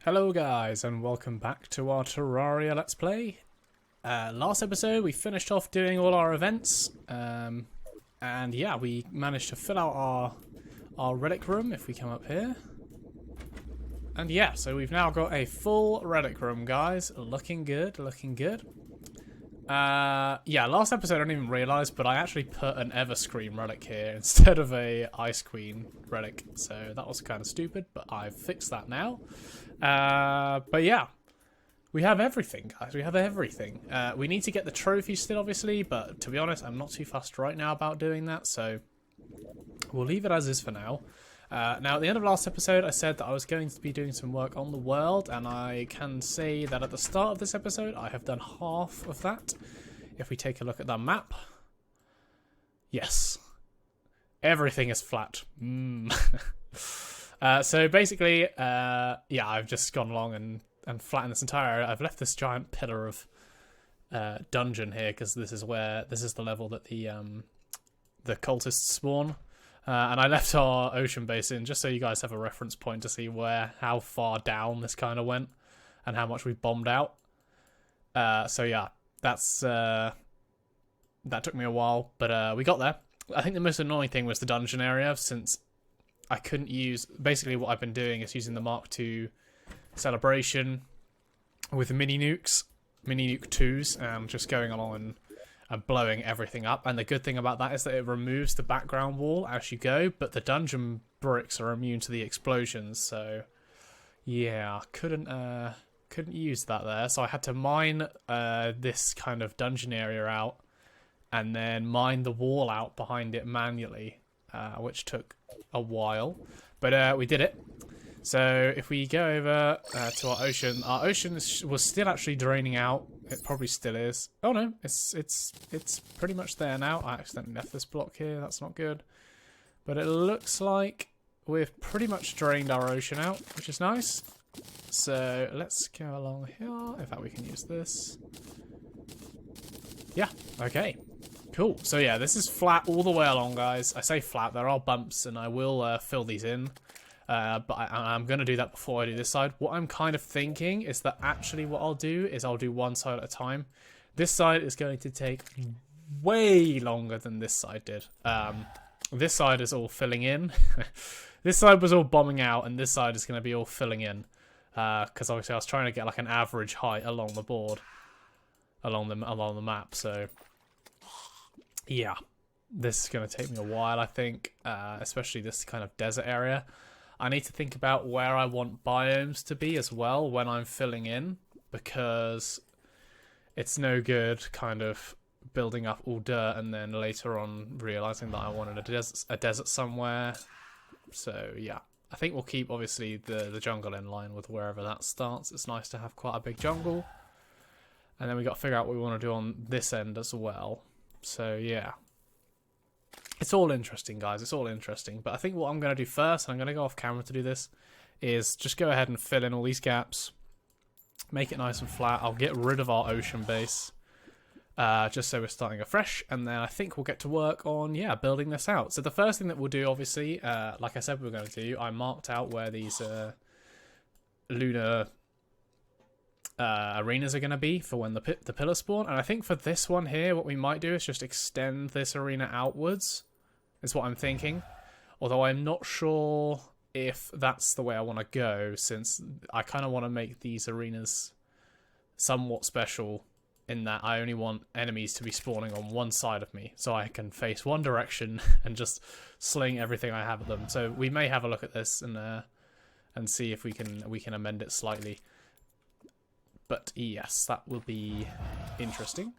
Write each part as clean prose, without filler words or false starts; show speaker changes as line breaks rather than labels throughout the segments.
Hello guys and welcome back to our Terraria Let's Play. Last episode we finished off doing all our events and yeah, we managed to fill out our relic room if we come up here. And yeah, so we've now got a full relic room, guys. Looking good, looking good. Yeah, last episode I didn't even realise, but I actually put an Everscream relic here instead of a Ice Queen relic. So that was kind of stupid, but I've fixed that now. But yeah, we have everything, guys. We have everything. We need to get the trophy still, obviously, but to be honest, I'm not too fussed right now about doing that, so we'll leave it as is for now. Now, at the end of last episode, I said that I was going to be doing some work on the world, and I can say that at the start of this episode, I have done half of that. If we take a look at the map, yes, everything is flat. So basically, yeah, I've just gone along and flattened this entire area. I've left this giant pillar of dungeon here because this is the level that the cultists spawn. And I left our ocean base in just so you guys have a reference point to see how far down this kind of went and how much we bombed out. So yeah, that took me a while, but we got there. I think the most annoying thing was the dungeon area, since I couldn't use... Basically what I've been doing is using the Mark II celebration with mini nukes, mini nuke 2s, and just going along and blowing everything up. And the good thing about that is that it removes the background wall as you go, but the dungeon bricks are immune to the explosions. So yeah, couldn't use that there. So I had to mine this kind of dungeon area out and then mine the wall out behind it manually, which took a while, but we did it. So if we go over to our ocean was still actually draining out. It probably still is. Oh no, it's pretty much there now. I accidentally left this block here. That's not good. But it looks like we've pretty much drained our ocean out, which is nice. So let's go along here. In fact, we can use this. Yeah. Okay. Cool. So yeah, this is flat all the way along, guys. I say flat. There are bumps, and I will fill these in. But I'm going to do that before I do this side. What I'm kind of thinking is that actually what I'll do is I'll do one side at a time. This side is going to take way longer than this side did. This side is all filling in. This side was all bombing out, and this side is going to be all filling in. Because obviously I was trying to get like an average height along the board, along the map. So yeah, this is going to take me a while, I think, especially this kind of desert area. I need to think about where I want biomes to be as well when I'm filling in, because it's no good kind of building up all dirt and then later on realizing that I wanted a desert somewhere. So yeah, I think we'll keep obviously the jungle in line with wherever that starts. It's nice to have quite a big jungle. And then we got to figure out what we want to do on this end as well. So yeah. It's all interesting, guys. It's all interesting. But I think what I'm going to do first, and I'm going to go off camera to do this, is just go ahead and fill in all these gaps. Make it nice and flat. I'll get rid of our ocean base. Just so we're starting afresh. And then I think we'll get to work on, yeah, building this out. So the first thing that we'll do, obviously, like I said we were going to do, I marked out where these lunar arenas are going to be for when the pillars spawn. And I think for this one here, what we might do is just extend this arena outwards. Is what I'm thinking. Although I'm not sure if that's the way I want to go, since I kind of want to make these arenas somewhat special in that I only want enemies to be spawning on one side of me, so I can face one direction and just sling everything I have at them. So we may have a look at this and see if we can amend it slightly. But yes, that will be interesting.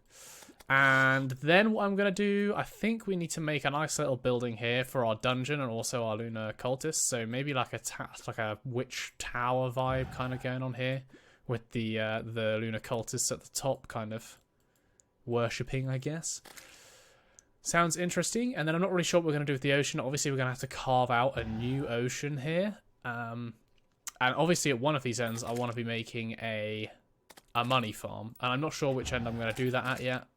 And then what I'm going to do, I think we need to make a nice little building here for our dungeon and also our lunar cultists. So maybe like a witch tower vibe kind of going on here with the lunar cultists at the top kind of worshipping, I guess. Sounds interesting. And then I'm not really sure what we're going to do with the ocean. Obviously, we're going to have to carve out a new ocean here. And obviously at one of these ends, I want to be making a money farm. And I'm not sure which end I'm going to do that at yet.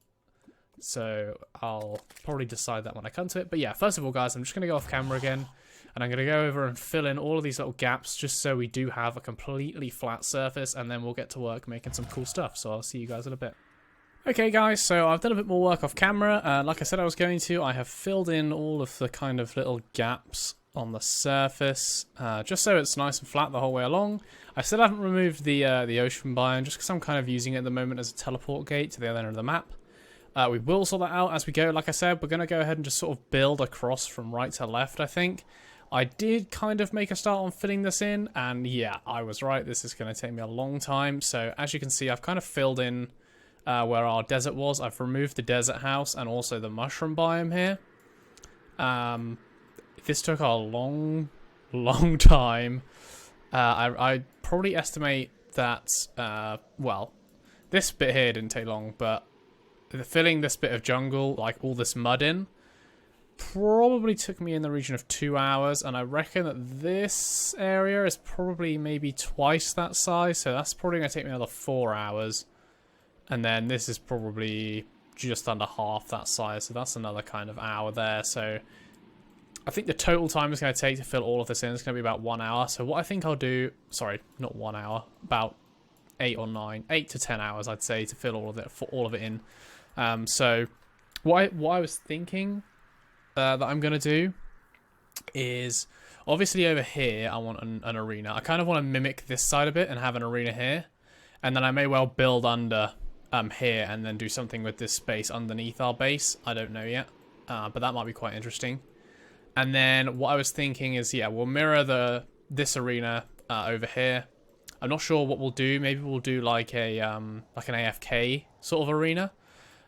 So I'll probably decide that when I come to it. But yeah, first of all, guys, I'm just going to go off camera again. And I'm going to go over and fill in all of these little gaps just so we do have a completely flat surface, and then we'll get to work making some cool stuff. So I'll see you guys in a bit. Okay guys, so I've done a bit more work off camera. Like I said I was going to, I have filled in all of the kind of little gaps on the surface, just so it's nice and flat the whole way along. I still haven't removed the ocean biome, just because I'm kind of using it at the moment as a teleport gate to the other end of the map. We will sort that out as we go. Like I said, we're going to go ahead and just sort of build across from right to left, I think. I did kind of make a start on filling this in, and yeah, I was right. This is going to take me a long time. So as you can see, I've kind of filled in where our desert was. I've removed the desert house and also the mushroom biome here. This took a long time. I probably estimate that, well, this bit here didn't take long, but filling this bit of jungle, like all this mud in, probably took me in the region of 2 hours, and I reckon that this area is probably maybe twice that size, so that's probably going to take me another 4 hours. And then this is probably just under half that size, so that's another kind of hour there. So I think the total time it's going to take to fill all of this in is going to be about 1 hour. So what I think I'll do, sorry, not 1 hour, about 8 to 10 hours, I'd say, to fill all of it in. So what I was thinking that I'm going to do is, obviously over here I want an arena. I kind of want to mimic this side a bit and have an arena here, and then I may well build under here and then do something with this space underneath our base. I don't know yet, but that might be quite interesting. And then what I was thinking is, yeah, we'll mirror this arena over here. I'm not sure what we'll do. Maybe we'll do like an AFK sort of arena.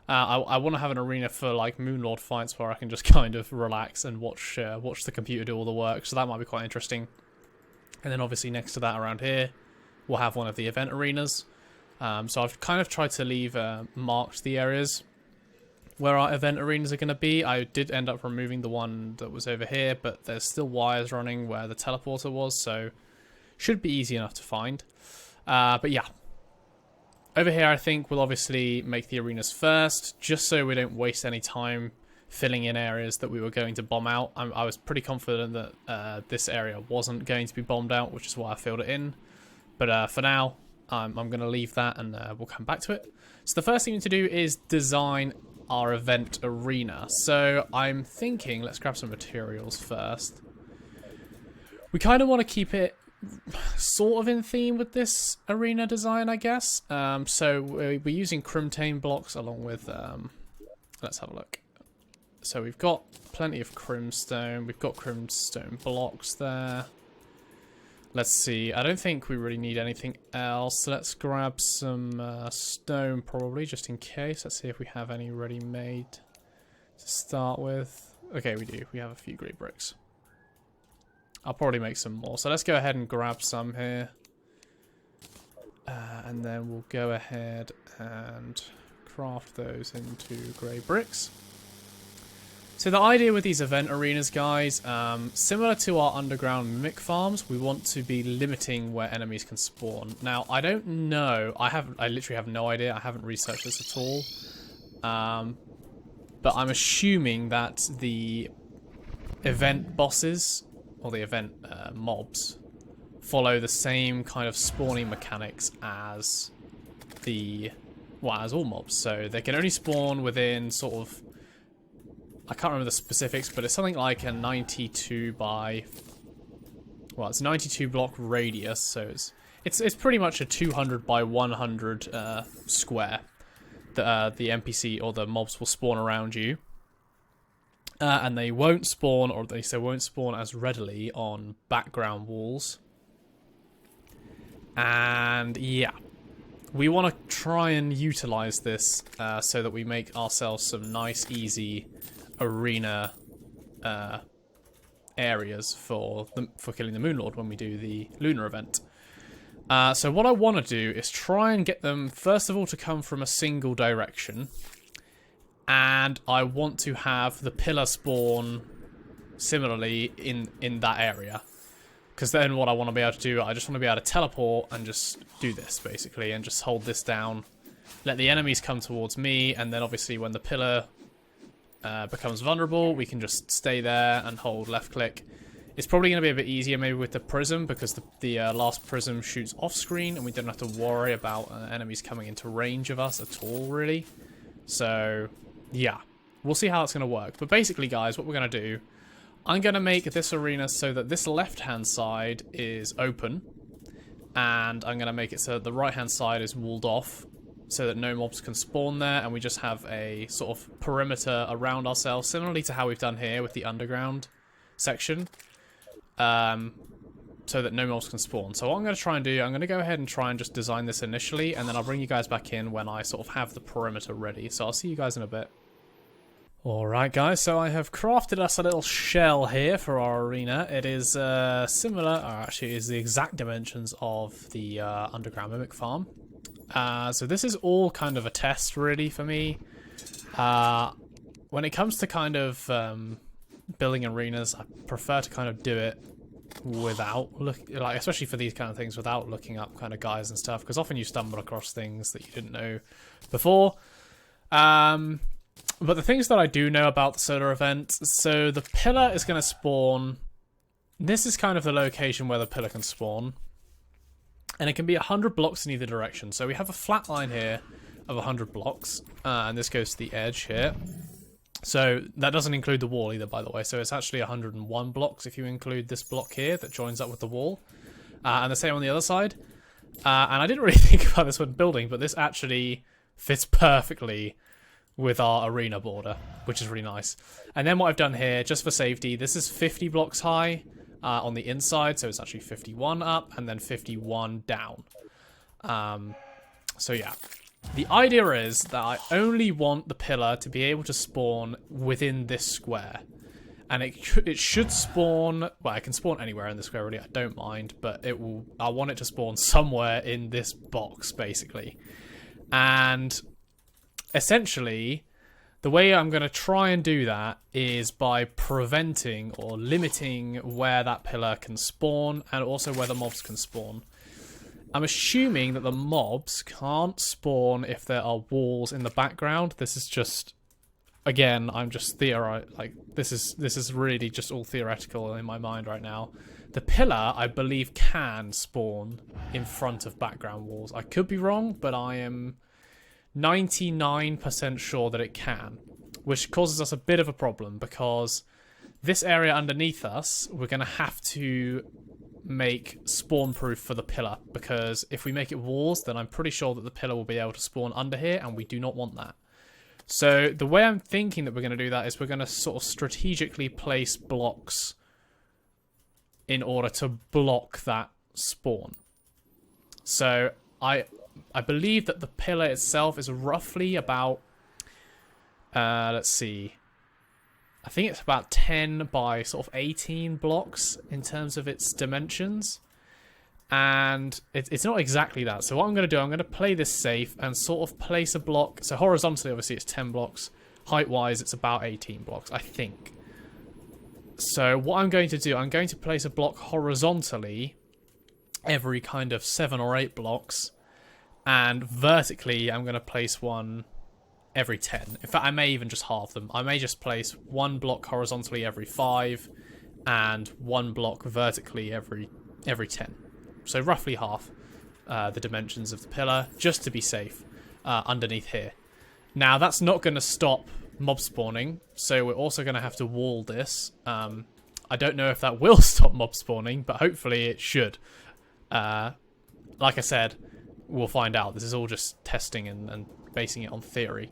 I want to have an arena for like Moonlord fights where I can just kind of relax and watch the computer do all the work. So that might be quite interesting. And then obviously next to that around here, we'll have one of the event arenas. So I've kind of tried to leave marked the areas where our event arenas are going to be. I did end up removing the one that was over here, but there's still wires running where the teleporter was, so should be easy enough to find. But yeah, over here I think we'll obviously make the arenas first, just so we don't waste any time filling in areas that we were going to bomb out. I was pretty confident that this area wasn't going to be bombed out, which is why I filled it in. But for now, I'm going to leave that, and we'll come back to it. So the first thing to do is design our event arena. So I'm thinking, let's grab some materials first. We kind of want to keep it sort of in theme with this arena design, I guess. So we're using crimtane blocks along with, let's have a look. So we've got plenty of crimstone. We've got crimstone blocks there. Let's see, I don't think we really need anything else. Let's grab some stone probably, just in case. Let's see if we have any ready-made to start with. Okay, we do. We have a few great bricks. I'll probably make some more. So let's go ahead and grab some here. And then we'll go ahead and craft those into grey bricks. So the idea with these event arenas, guys, similar to our underground mimic farms, we want to be limiting where enemies can spawn. Now, I don't know. I literally have no idea. I haven't researched this at all. But I'm assuming that the event bosses, or the event mobs, follow the same kind of spawning mechanics as as all mobs. So they can only spawn within sort of, I can't remember the specifics, but it's something like a 92 by, well, it's a 92 block radius, so it's pretty much a 200 by 100 square that the NPC or the mobs will spawn around you. And they won't spawn, or they say won't spawn as readily on background walls. And yeah, we want to try and utilize this so that we make ourselves some nice, easy arena areas for killing the Moonlord when we do the lunar event. So what I want to do is try and get them, first of all, to come from a single direction. And I want to have the pillar spawn similarly in that area. Because then what I want to be able to do, I just want to be able to teleport and just do this, basically. And just hold this down. Let the enemies come towards me. And then obviously when the pillar becomes vulnerable, we can just stay there and hold left click. It's probably going to be a bit easier maybe with the prism, because the last prism shoots off screen and we don't have to worry about enemies coming into range of us at all, really. So, yeah. We'll see how it's going to work. But basically, guys, what we're going to do, I'm going to make this arena so that this left-hand side is open. And I'm going to make it so that the right-hand side is walled off, so that no mobs can spawn there, and we just have a sort of perimeter around ourselves, similarly to how we've done here with the underground section, so that no mobs can spawn. So what I'm going to try and do, I'm going to go ahead and try and just design this initially, and then I'll bring you guys back in when I sort of have the perimeter ready. So I'll see you guys in a bit. Alright guys, so I have crafted us a little shell here for our arena. It is similar, or actually it is the exact dimensions of the underground mimic farm. So this is all kind of a test really for me. When it comes to kind of building arenas, I prefer to kind of do it without especially for these kind of things, without looking up kind of guides and stuff, because often you stumble across things that you didn't know before. But the things that I do know about the solar event, so the pillar is going to spawn. This is kind of the location where the pillar can spawn. And it can be 100 blocks in either direction. So we have a flat line here of 100 blocks. And this goes to the edge here. So that doesn't include the wall either, by the way. So it's actually 101 blocks if you include this block here that joins up with the wall. And the same on the other side. And I didn't really think about this when building, but this actually fits perfectly with our arena border, which is really nice. And then what I've done here, just for safety, this is 50 blocks high on the inside, so it's actually 51 up and then 51 down. So yeah, the idea is that I only want the pillar to be able to spawn within this square. And it should spawn, well, it can spawn anywhere in the square really, I don't mind, but I want it to spawn somewhere in this box, basically. And essentially, the way I'm going to try and do that is by preventing or limiting where that pillar can spawn and also where the mobs can spawn. I'm assuming that the mobs can't spawn if there are walls in the background. This is just, again, I'm just theorizing. Like this is really just all theoretical in my mind right now. The pillar, I believe, can spawn in front of background walls. I could be wrong, but I am 99% sure that it can, which causes us a bit of a problem because this area underneath us, we're going to have to make spawn proof for the pillar, because if we make it walls, then I'm pretty sure that the pillar will be able to spawn under here, and we do not want that. So the way I'm thinking that we're going to do that is we're going to sort of strategically place blocks in order to block that spawn. So I believe that the pillar itself is roughly about, let's see, I think it's about 10 by sort of 18 blocks in terms of its dimensions. And it's not exactly that. So what I'm going to do, I'm going to play this safe and sort of place a block. So horizontally, obviously, it's 10 blocks. Height-wise, it's about 18 blocks, I think. So what I'm going to do, I'm going to place a block horizontally every kind of 7 or 8 blocks. And vertically, I'm going to place one every 10. In fact, I may even just halve them. I may just place one block horizontally every 5 and one block vertically every 10. So roughly half the dimensions of the pillar, just to be safe, underneath here. Now, that's not going to stop mob spawning, so we're also going to have to wall this. I don't know if that will stop mob spawning, but hopefully it should. Like I said, we'll find out. This is all just testing and basing it on theory.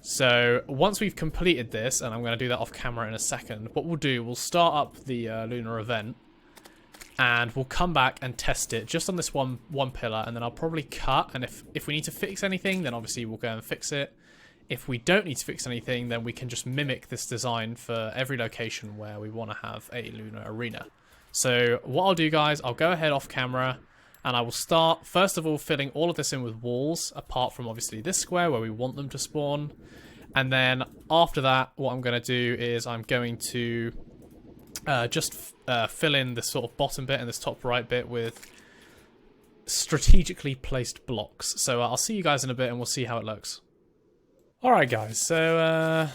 So once we've completed this, and I'm going to do that off camera in a second, what we'll do, we'll start up the lunar event, and we'll come back and test it just on this one pillar, and then I'll probably cut, and if we need to fix anything, then obviously we'll go and fix it. If we don't need to fix anything, then we can just mimic this design for every location where we want to have a lunar arena. So what I'll do, guys, I'll go ahead off camera, and I will start, first of all, filling all of this in with walls, apart from obviously this square where we want them to spawn. And then after that, what I'm going to do is I'm going to just fill in this sort of bottom bit and this top right bit with strategically placed blocks. So I'll see you guys in a bit and we'll see how it looks. Alright guys, so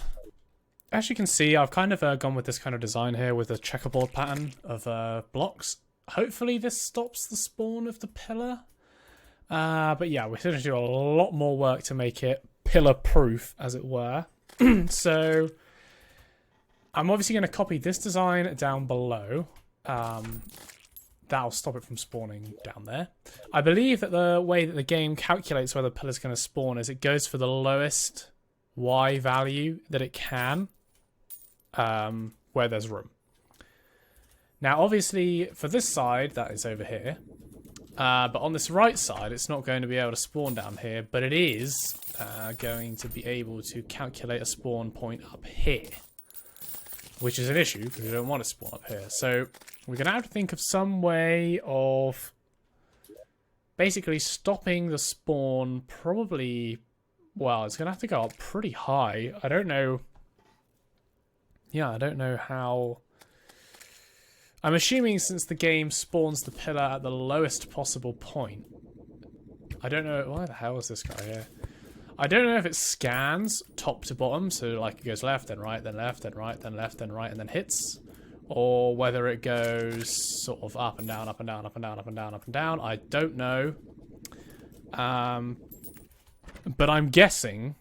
as you can see, I've kind of gone with this kind of design here with a checkerboard pattern of blocks. Hopefully this stops the spawn of the pillar. But yeah, we're going to do a lot more work to make it pillar-proof, as it were. So I'm obviously going to copy this design down below. That'll stop it from spawning down there. I believe that the way that the game calculates where the pillar's going to spawn is it goes for the lowest Y value that it can, where there's room. Now, obviously, for this side, that is over here. But on this right side, it's not going to be able to spawn down here, but it is going to be able to calculate a spawn point up here, which is an issue because we don't want to spawn up here. So we're going to have to think of some way of basically stopping the spawn. Probably, well, it's going to have to go up pretty high. I don't know. Yeah, I don't know how. I'm assuming since the game spawns the pillar at the lowest possible point. I don't know. Why the hell is this guy here? I don't know if it scans top to bottom, so like it goes left, then right, then left, then right, then left, then right, and then hits. Or whether it goes sort of up and down, up and down, up and down, up and down, up and down. I don't know. But I'm guessing,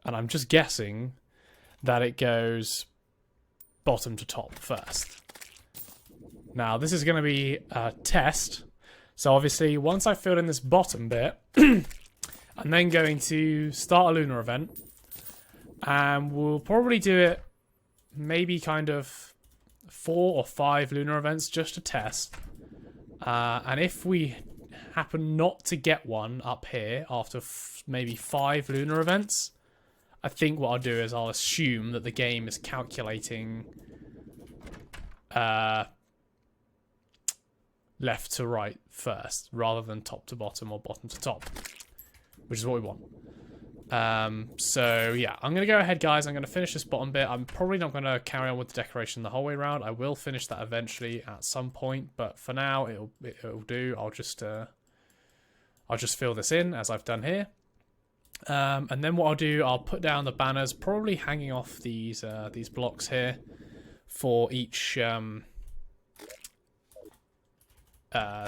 and I'm just guessing, that it goes bottom to top first. Now, this is going to be a test. So obviously, once I've filled in this bottom bit, I'm then going to start a lunar event. And we'll probably do it maybe kind of 4 or 5 lunar events just to test. And if we happen not to get one up here after maybe 5 lunar events, I think what I'll do is I'll assume that the game is calculating left to right first, rather than top to bottom or bottom to top, which is what we want. So yeah, I'm going to go ahead, guys. I'm going to finish this bottom bit. I'm probably not going to carry on with the decoration the whole way around. I will finish that eventually at some point, but for now it'll do. I'll just fill this in as I've done here. And then what I'll do, I'll put down the banners, probably hanging off these blocks here for each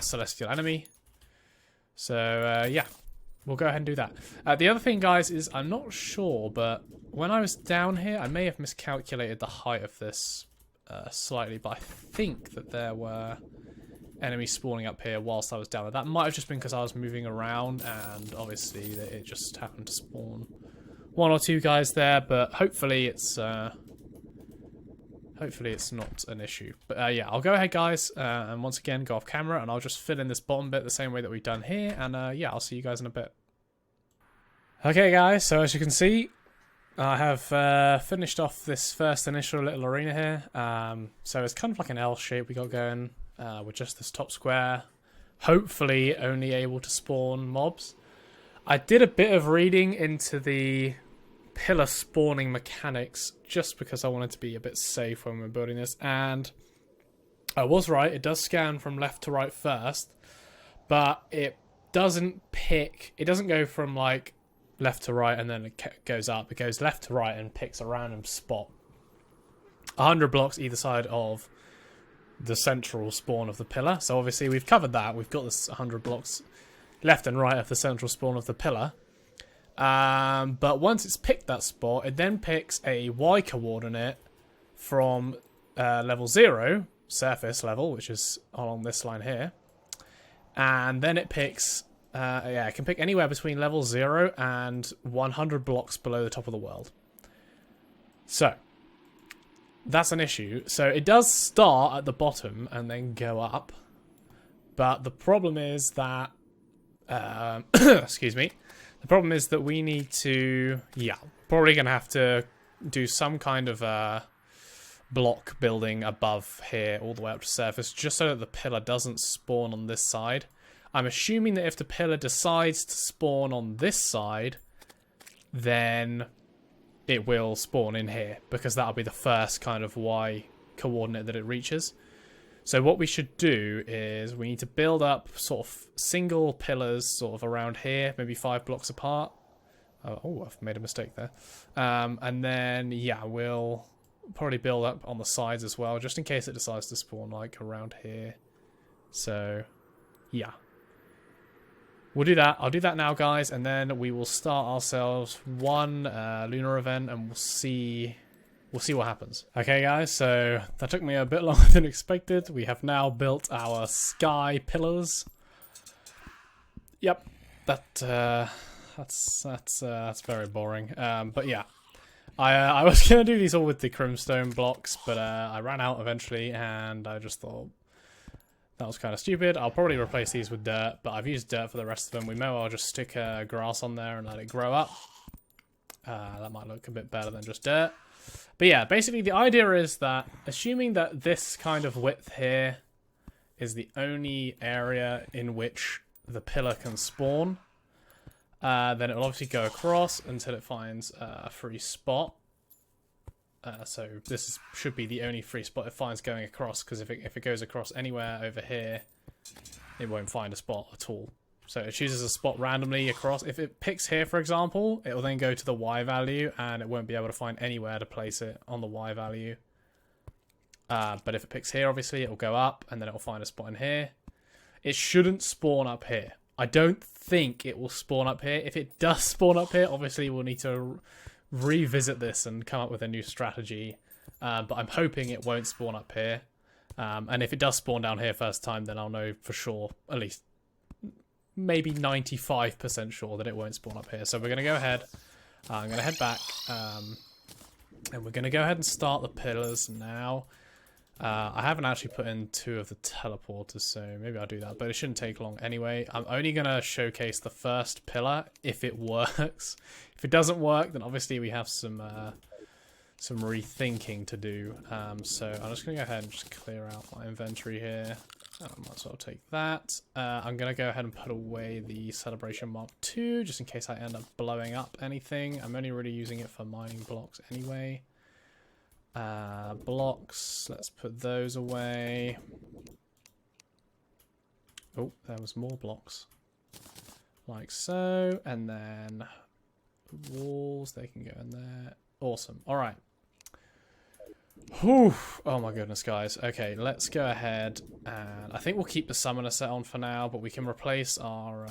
celestial enemy. So yeah, we'll go ahead and do that. The other thing, guys, is I'm not sure, but when I was down here, I may have miscalculated the height of this slightly, but I think that there were enemies spawning up here whilst I was down there. That might have just been because I was moving around, and obviously it just happened to spawn 1 or 2 guys there, but hopefully it's not an issue. But yeah, I'll go ahead, guys, and once again go off camera, and I'll just fill in this bottom bit the same way that we've done here, and yeah, I'll see you guys in a bit. Okay, guys, so as you can see, I have finished off this first initial little arena here. So it's kind of like an L shape we got going with just this top square, hopefully only able to spawn mobs. I did a bit of reading into the pillar spawning mechanics just because I wanted to be a bit safe when we're building this, and I was right. It does scan from left to right first, but it doesn't go from like left to right and then it goes up. It goes left to right and picks a random spot, 100 blocks either side of the central spawn of the pillar. So obviously we've covered that. We've got this 100 blocks left and right of the central spawn of the pillar. But once it's picked that spot, it then picks a Y coordinate from level 0, surface level, which is along this line here. And then it picks, yeah, it can pick anywhere between level 0 and 100 blocks below the top of the world. So that's an issue. So it does start at the bottom and then go up. But the problem is that, excuse me. The problem is that we need to, yeah, probably going to have to do some kind of block building above here all the way up to surface, just so that the pillar doesn't spawn on this side. I'm assuming that if the pillar decides to spawn on this side, then it will spawn in here, because that'll be the first kind of Y coordinate that it reaches. So what we should do is we need to build up sort of single pillars sort of around here, maybe 5 blocks apart. Oh, I've made a mistake there. And then, yeah, we'll probably build up on the sides as well, just in case it decides to spawn like around here. So, yeah. We'll do that. I'll do that now, guys, and then we will start ourselves one lunar event, and we'll see what happens. Okay, guys, so that took me a bit longer than expected. We have now built our sky pillars. Yep, that's very boring. But yeah, I was gonna do these all with the crimstone blocks, but I ran out eventually, and I just thought that was kind of stupid. I'll probably replace these with dirt, but I've used dirt for the rest of them. We may well just stick grass on there and let it grow up. That might look a bit better than just dirt. But yeah, basically the idea is that, assuming that this kind of width here is the only area in which the pillar can spawn, then it will obviously go across until it finds a free spot. So this should be the only free spot it finds going across, because if it goes across anywhere over here, it won't find a spot at all. So it chooses a spot randomly across. If it picks here, for example, it will then go to the Y value, and it won't be able to find anywhere to place it on the Y value. But if it picks here, obviously, it will go up, and then it will find a spot in here. It shouldn't spawn up here. I don't think it will spawn up here. If it does spawn up here, obviously we'll need to revisit this and come up with a new strategy, but I'm hoping it won't spawn up here, and if it does spawn down here first time, then I'll know for sure, at least maybe 95% sure, that it won't spawn up here. So we're going to go ahead, I'm going to head back, and we're going to go ahead and start the pillars now. I haven't actually put in 2 of the teleporters, so maybe I'll do that, but it shouldn't take long anyway. I'm only going to showcase the first pillar if it works. If it doesn't work, then obviously we have some rethinking to do. So I'm just going to go ahead and just clear out my inventory here. I might as well take that. I'm going to go ahead and put away the Celebration Mark II, just in case I end up blowing up anything. I'm only really using it for mining blocks anyway. Blocks, let's put those away. Oh, there was more blocks. Like so, and then walls, they can go in there. Awesome. Alright. Whew. Oh my goodness, guys. Okay, let's go ahead, and I think we'll keep the summoner set on for now, but we can replace our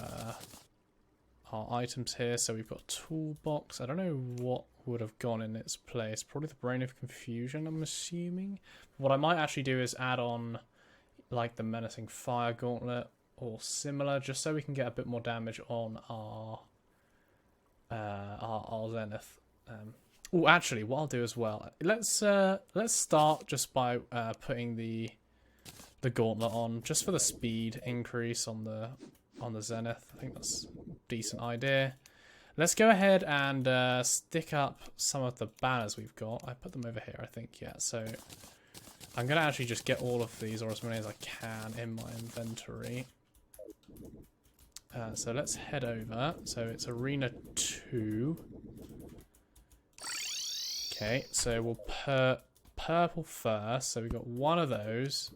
items here. So we've got a toolbox. I don't know what would have gone in its place. Probably the Brain of Confusion, I'm assuming. What I might actually do is add on like the Menacing Fire Gauntlet or similar, just so we can get a bit more damage on our Zenith. Oh, actually, what I'll do as well, let's start just by putting the gauntlet on, just for the speed increase on the Zenith. I think that's a decent idea. Let's go ahead and stick up some of the banners we've got. I put them over here, I think, yeah. So I'm going to actually just get all of these, or as many as I can, in my inventory. So let's head over. So it's Arena 2. Okay, so we'll put purple first. So we've got one of those.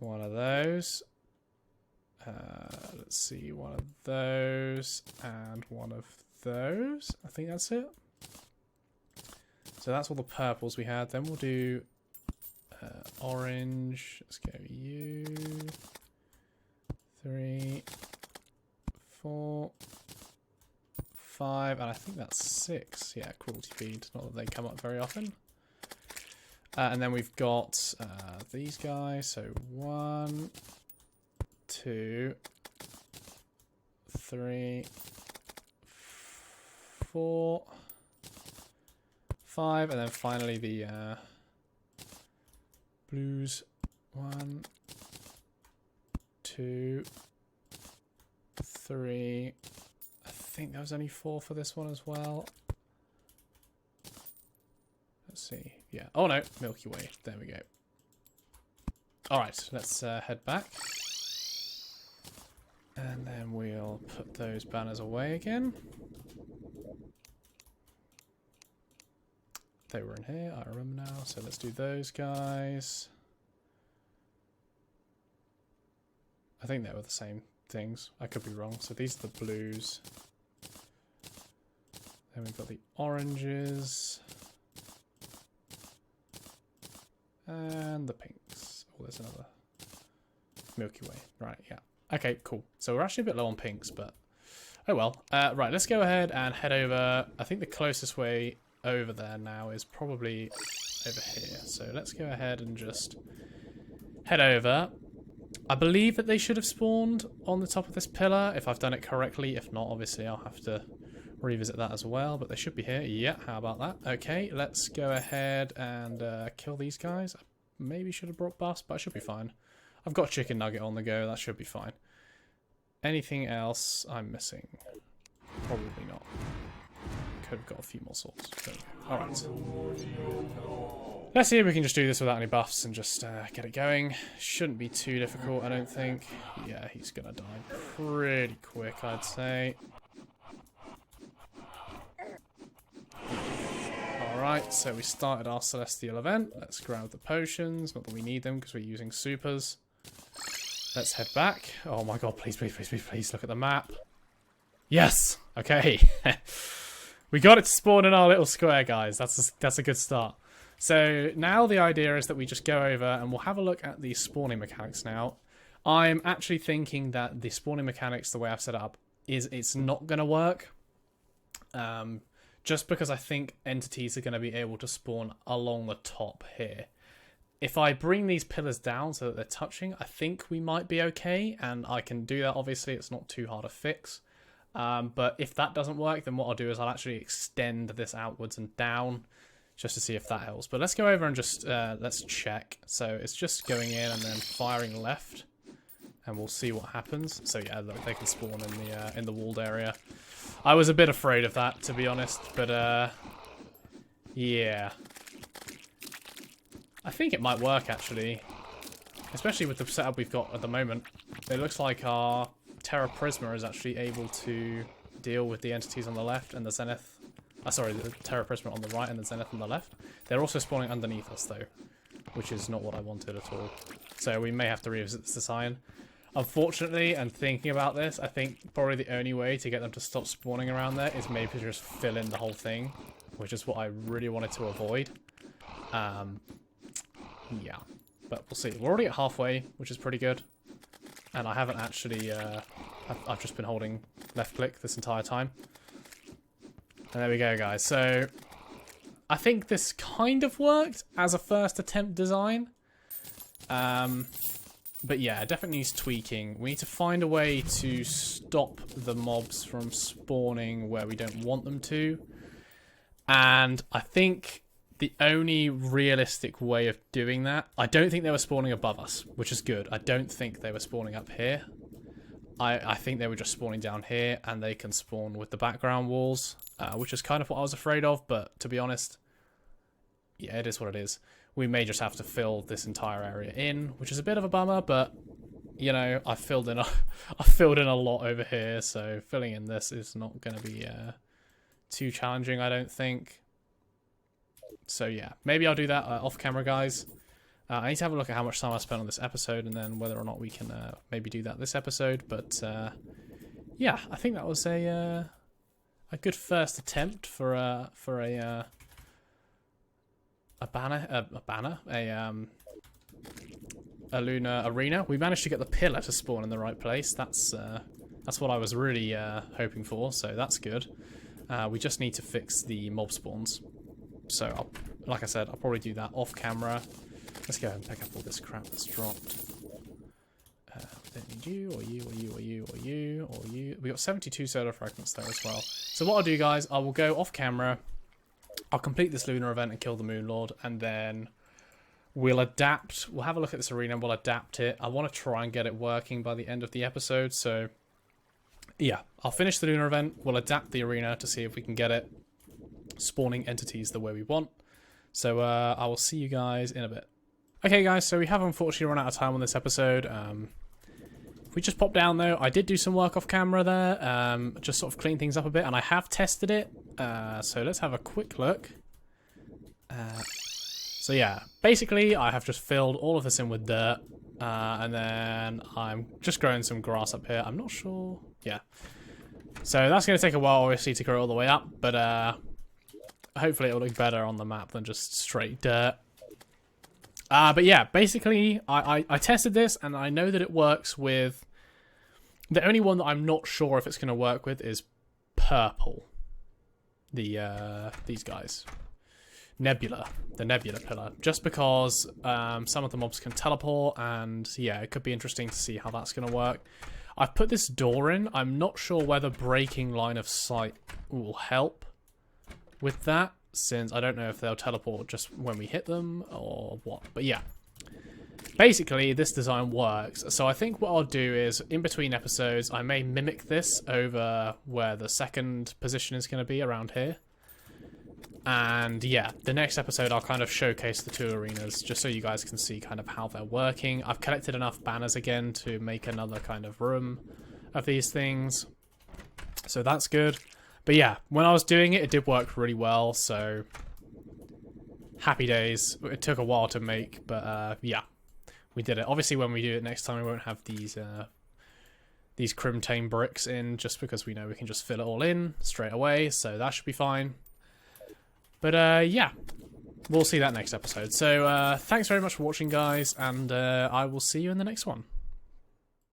One of those. Let's see, one of those and one of those. I think that's it. So that's all the purples we had. Then we'll do orange. Let's go you. 3, 4, 5, and I think that's 6. Yeah, cruelty feed. Not that they come up very often. And then we've got these guys. So 1, 2, 3, 4, 5, and then finally the blues. 1, 2, 3. I think there was only 4 for this one as well. Let's see. Yeah. Oh no, Milky Way. There we go. All right, let's head back. And then we'll put those banners away again. They were in here, I remember now. So let's do those guys. I think they were the same things. I could be wrong. So these are the blues. Then we've got the oranges. And the pinks. Oh, there's another Milky Way. Right, yeah. Okay, cool. So we're actually a bit low on pinks, but oh well. Right, let's go ahead and head over. I think the closest way over there now is probably over here. So let's go ahead and just head over. I believe that they should have spawned on the top of this pillar, if I've done it correctly. If not, obviously I'll have to revisit that as well, but they should be here. Yeah, how about that? Okay, let's go ahead and kill these guys. I maybe should have brought Bust, but I should be fine. I've got Chicken Nugget on the go, that should be fine. Anything else I'm missing? Probably not. Could have got a few more swords. Alright. Let's see if we can just do this without any buffs and just get it going. Shouldn't be too difficult, I don't think. Yeah, he's gonna die pretty quick, I'd say. Alright, so we started our Celestial event. Let's grab the potions. Not that we need them because we're using supers. Let's head back. Oh my god, please, please, please, please, please look at the map. Yes! Okay. We got it to spawn in our little square, guys. That's a good start. So now the idea is that we just go over and we'll have a look at the spawning mechanics now. I'm actually thinking that the spawning mechanics, the way I've set it up, is it's not going to work. Just because I think entities are going to be able to spawn along the top here. If I bring these pillars down so that they're touching, I think we might be okay. And I can do that, obviously. It's not too hard to fix. But if that doesn't work, then what I'll do is I'll actually extend this outwards and down just to see if that helps. But let's go over and just let's check. So it's just going in and then firing left. And we'll see what happens. So yeah, look, they can spawn in the walled area. I was a bit afraid of that, to be honest, but yeah. I think it might work, actually. Especially with the setup we've got at the moment. It looks like our Terra Prisma is actually able to deal with the entities on the left and the Zenith. Sorry, the Terra Prisma on the right and the Zenith on the left. They're also spawning underneath us, though, which is not what I wanted at all. So we may have to revisit this design. Unfortunately, and thinking about this, I think probably the only way to get them to stop spawning around there is maybe to just fill in the whole thing, which is what I really wanted to avoid. Yeah, but we'll see. We're already at halfway, which is pretty good. And I haven't actually, I've just been holding left click this entire time. And there we go, guys. So I think this kind of worked as a first attempt design. But yeah, it definitely needs tweaking. We need to find a way to stop the mobs from spawning where we don't want them to. And I think the only realistic way of doing that... I don't think they were spawning above us, which is good. I don't think they were spawning up here. I think they were just spawning down here, and they can spawn with the background walls, which is kind of what I was afraid of, but to be honest, yeah, it is what it is. We may just have to fill this entire area in, which is a bit of a bummer, but you know, I filled in a lot over here, so filling in this is not going to be too challenging, I don't think. So yeah, maybe I'll do that off camera, guys. I need to have a look at how much time I spent on this episode, and then whether or not we can maybe do that this episode. But yeah, I think that was a good first attempt for a lunar arena. We managed to get the pillar to spawn in the right place. That's what I was really hoping for, so that's good. We just need to fix the mob spawns. So, like I said, I'll probably do that off camera. Let's go ahead and pick up all this crap that's dropped. Don't need you, or you, or you, or you, or you, or you. We got 72 solar fragments there as well. So what I'll do, guys, I will go off camera. I'll complete this lunar event and kill the Moon Lord, and then we'll adapt. We'll have a look at this arena and we'll adapt it. I want to try and get it working by the end of the episode. So, yeah, I'll finish the lunar event. We'll adapt the arena to see if we can get it spawning entities the way we want. So I will see you guys in a bit. Okay, guys, so we have unfortunately run out of time on this episode. We just popped down, though. I did do some work off camera there, just sort of clean things up a bit, and I have tested it. So let's have a quick look. So yeah, basically I have just filled all of this in with dirt, and then I'm just growing some grass up here. I'm not sure. Yeah. So that's going to take a while, obviously, to grow all the way up, but hopefully it'll look better on the map than just straight dirt. But yeah, basically, I tested this, and I know that it works with... The only one that I'm not sure if it's going to work with is purple. These guys. Nebula. The Nebula pillar. Just because some of the mobs can teleport, and yeah, it could be interesting to see how that's going to work. I've put this door in. I'm not sure whether breaking line of sight will help with that, since I don't know if they'll teleport just when we hit them or what. But yeah, basically this design works. So I think what I'll do is, in between episodes, I may mimic this over where the second position is going to be, around here. And yeah, the next episode I'll kind of showcase the two arenas, just so you guys can see kind of how they're working. I've collected enough banners again to make another kind of room of these things, so that's good. But yeah, when I was doing it, it did work really well, so happy days. It took a while to make, but yeah, we did it. Obviously, when we do it next time, we won't have these Crimtane bricks in, just because we know we can just fill it all in straight away, so that should be fine. But yeah, we'll see that next episode. So thanks very much for watching, guys, and I will see you in the next one.